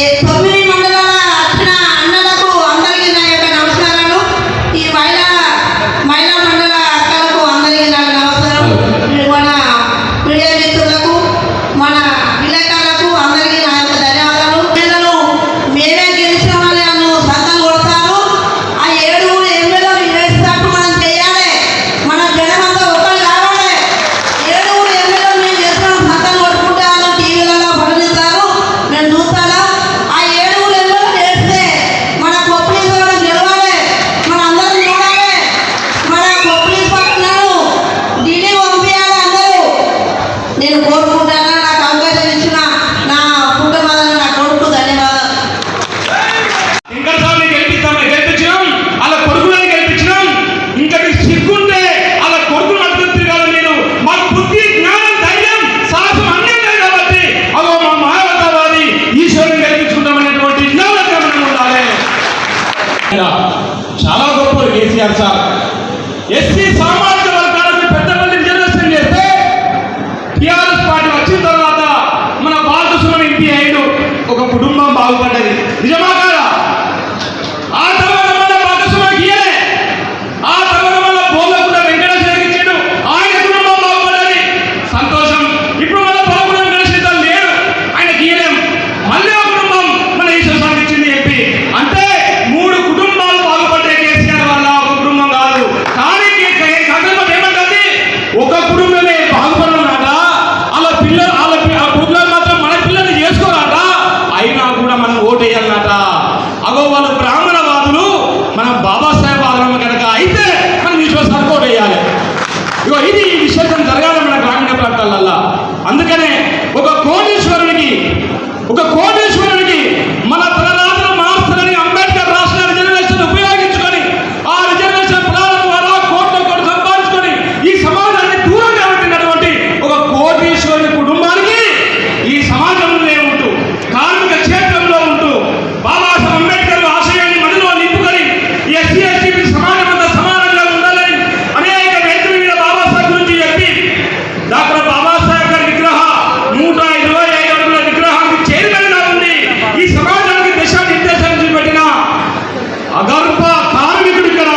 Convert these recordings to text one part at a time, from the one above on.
9 మండలాల వచ్చిన అన్నలకు అందరికీ నా యొక్క నమస్కారాలు. ఈ మహిళా మండల అక్కలకు అందరికీ నా నమస్కారం. మన మీడియా మిత్రులకు, మన విలేకరులకు అందరికీ నా యొక్క ధన్యవాదాలు. పిల్లలు మేమే గెలిచిన వాళ్ళను సంతం కొడతారు. ఆ 7 ఎమ్మెల్యేలు వేసినట్టు మనం చేయాలి. మన జనమంతా ఒకరు కావాలి. 7 ఎమ్మెల్యేలు మేము చేసిన సంతం కొట్టుకుంటాను టీవీలలో పడనిస్తారు. నేను చూస్తాను. ఆ 7 ఎమ్మెల్యేలు వేస్తే మన కొప్పలీస్ వాళ్ళని గెలవాలి. మన అందరం చూడాలి. మన కొప్పలీస్ పట్టణాలు ఢిల్లీ పంపించాలి అందరూ. నేను కోరుకుంటాను. నాకు అవకాశం ఇచ్చిన నా కుటుంబాలను నా కొడుకు ధన్యవాదాలు. ఇంకా సార్లు గెలిపించినాం, అలా కొడుకులని గెలిపించినాం. ఇంకా మీకు సిగ్గుంటే అలా కొడుకులు అర్థం తిరగాలి. మీరు మాకు బుద్ధి, జ్ఞానం, ధైర్యం, సాహసం అన్నీ ఉన్నాయి కాబట్టి అదో మా మానవతావాది ఈశ్వరుని గెలిపించుకుంటామనేటువంటి జ్ఞానంగా మనం ఉండాలి. చాలా గొప్ప కేసీఆర్ సార్. ఎస్సీ సామాజిక వర్గాలకు పెద్దపల్లి రిజర్వేషన్ చేస్తే టీఆర్ఎస్ పార్టీ వచ్చిన తర్వాత మన బాలకృష్ణ ఎంపీ అయ్యాడు. ఒక కుటుంబం బాగుపడ్డది. నిజమా కాదా? ఆ తర్వాత మన బాలకృష్ణకి ఇయ్యలే. ఆ తర్వాత మన బోలకుండా వెంకటేశ్వరకి ఇచ్చాడు. ఆయన కుటుంబం బాగుపడ్డది. సంతోషం. ఇప్పుడు మన బాగుపడిన వెంకటేశ్వర లేడు, ఆయనకి ఇయ్యలేం. మళ్ళీ ఒక కుటుంబం మన ఈశ్వరానికి ఇచ్చింది ఎంపీ. అంటే 3 కుటుంబాలు బాగుపడ్డాయి కేసీఆర్ వల్ల, ఒక కుటుంబం కాదు. కానీ కాకపోతే ఏమంటుంది, ఒక కుటుంబమే బాగుపడనట. అలా పిల్లలు ఆ కుటుంబాలు మాత్రం మన పిల్లల్ని చేసుకోరాట. అయినా కూడా మనం ఓటేయాలన్నట. అగో వాళ్ళు బ్రాహ్మణవాదులు, మనం బాబాసాహెబ్ ఆదరణ కనుక అయితే మనం విశ్వాసానికి ఓటేయాలి. ఇగో ఇది ఈ విశేషం జరగాలి మన గ్రామీణ ప్రాంతాలల్లో. అందుకనే ఒక కోటీశ్వరునికి మన తలరాత్రులు మార్చాలని అంబేద్కర్ రాసిన రిజర్వేషన్ ఉపయోగించుకొని ఆ రిజర్వేషన్ ఫలాల ద్వారా కోట్లు సంపాదించుకొని ఈ సమాజాన్ని దూరంగా పెట్టినటువంటి ఒక కోటీశ్వరుని కుటుంబానికి ఈ సమాజంలో ఉంటూ, కార్మిక క్షేత్రంలో ఉంటూ, బాబాసాహెబ్ అంబేద్కర్ ఆశయాన్ని మనలో నింపుకొని ఎస్సీ ఎస్టీ సమాజం అంతా సమానంగా ఉండాలని అనేక వేదికల మీద బాబాసాహెబ్ గురించి చెప్పి డాక్టర్ బాబాసాహెబ్ గారి విగ్రహ 125 అడుగుల విగ్రహానికి చైర్మన్గా ఉండి ఈ సమాజానికి దిశానిర్దేశం చూపెట్టిన అగర్భ కార్మికుడు ఇక్కడ.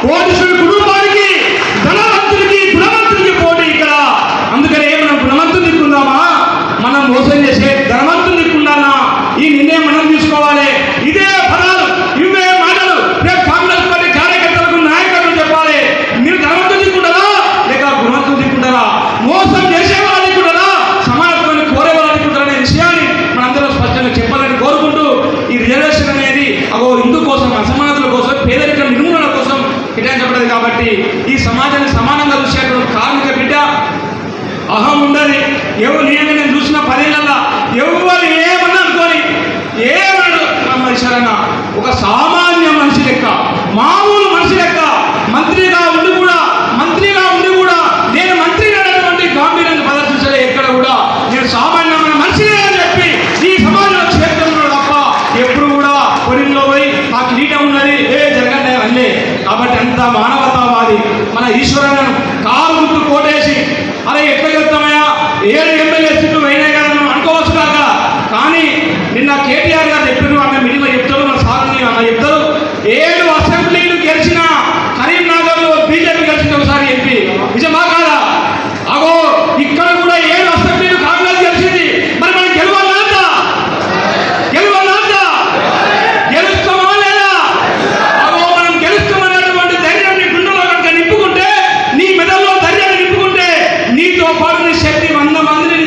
కోటీశ్వరుడి కుటుంబానికి, ధనవంతుడికి, గుణవంతుడికి పోటీ ఇక్కడ. అందుకనే మనం గుణవంతుని దిక్కుందామా, మనం మోసం చేసే ధనవంతుని దిక్కుందానా? ఈ నిర్ణయం మనం తీసుకోవాలి. ఇదే పదాలు, ఇవే మాటలు రేపు కాంగ్రెస్ పార్టీ కార్యకర్తలకు, నాయకులకు చెప్పాలి. మీరు ధనవంతుని దిక్కుంటారా లేక గుణవంతుని దిక్కుంటారా? మోసం చేసే వాళ్ళ దిక్కుంటారా, సమానత్వాన్ని కోరే వాళ్ళ దిక్కుంటారా అనే విషయాన్ని మనందరం స్పష్టంగా చెప్పాలని కోరుకుంటూ, ఈ రిజర్వేషన్ అనేది అగో హిందూ కోసం, అసమానతల కోసం, పేదరిక నిర్మూలన కోసం కేటాయించబడ్డది. కాబట్టి ఈ సమాజాన్ని సమానంగా చూసేటువంటి కార్మిక బిడ్డ అహం ఉండదు. నేను చూసిన 10 ఏళ్ళ ఎవరు ఏమన్నా అనుకోని ఏమన్నా ఒక సామాన్య మనిషి లెక్క, మామూలు మనిషి లెక్క మంత్రిగా ఉండి కూడా నేను మంత్రి అనేటువంటి గాంభీర్యాన్ని ప్రదర్శించలే. ఎక్కడ కూడా నేను సామాన్యమైన మనిషినే అని చెప్పి ఈ సమాజ క్షేత్రంలో తప్ప ఎప్పుడు కూడా పొరిలో పోయి నాకు కిరీటం ఉన్నది జరగండి అల్లే. కాబట్టి అంత మానవతావాది మన ఈశ్వరన్నను కారు గుర్తు కోటేసి అలా ఎట్లా చెప్తామయ్యా 7 ఎమ్మెల్యే సీట్లు అయినాయి కదా మనం అనుకోవచ్చు కాక. కానీ నిన్న కేటీఆర్ గారు చెప్పారు, అన్న మినిమం చెప్తారు, మన సార్ని అన్న చెప్తారు. 7 అసెంబ్లీలు గెలిచిన కరీంనగర్లో బీజేపీ గెలిచింది ఒకసారి ఎంపీ. నిజమా కాదా? అగో ఇక్కడ కూడా 7 అసెంబ్లీలు కాంగ్రెస్ గెలిచింది. మరి మనం గెలవాలా? గెలుస్తామా లేదా? అగో మనం గెలుస్తామనేటువంటి ధైర్యం నీ గుండెలో కనుక నింపుకుంటే, నీ మెదడులో ధైర్యాన్ని నింపుకుంటే, నీతో పాటు నీ శక్తి 100 మందిని నీ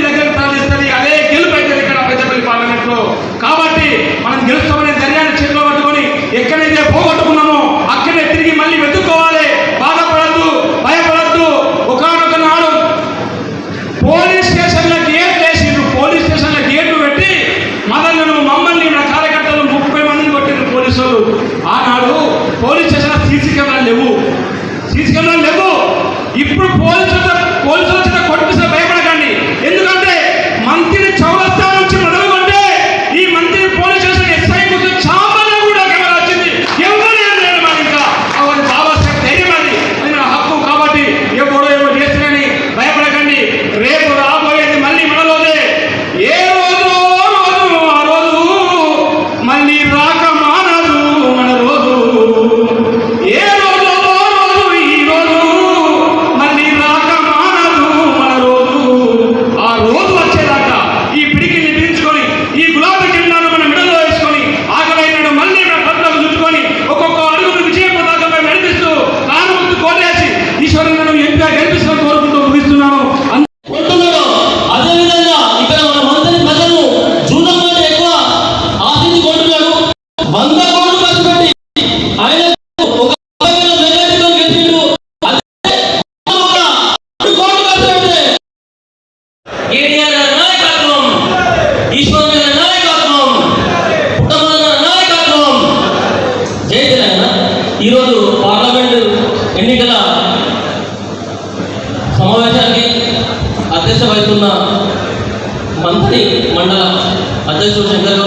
అధ్యక్షుడు శంకర్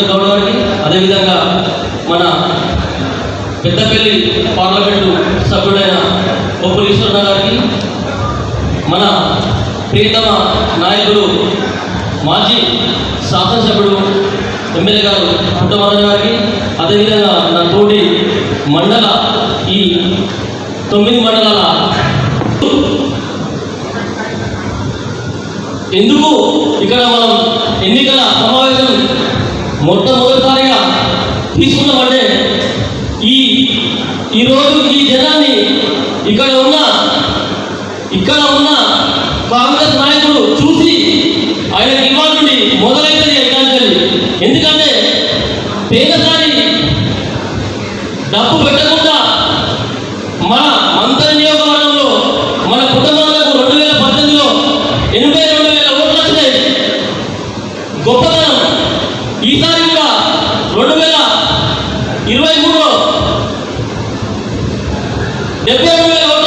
గౌడ్ గారికి, అదేవిధంగా మన పెద్దపల్లి పార్లమెంటు సభ్యుడైన కొప్పుల ఈశ్వరరావు గారికి, మన ప్రియతమ నాయకుడు మాజీ శాసనసభ్యుడు ఎమ్మెల్యే గారు పుట్టమరణ గారికి, అదేవిధంగా నా తోటి మండల ఈ 9 మండలాల ఎందుకు ఇక్కడ మనం ఎన్నికల సమావేశం మొట్టమొదటిసారిగా తీసుకున్నామంటే ఈరోజు ఈ జనాన్ని ఇక్కడ ఉన్న కాంగ్రెస్ నాయకుడు చూసి ఆయనకి ఇవాళ నుండి మొదలైతుంది ఎగ్జాంపుల్. ఎందుకంటే పేదసారి డబ్బు పెట్టకుండా మన మంత్రి నియోజకవర్గంలో మన కుటుంబాలకు 2018లో 82,000 ఓట్లు వచ్చినాయి. గొప్పతనం. ఈసారి కూడా 2023లో 72,000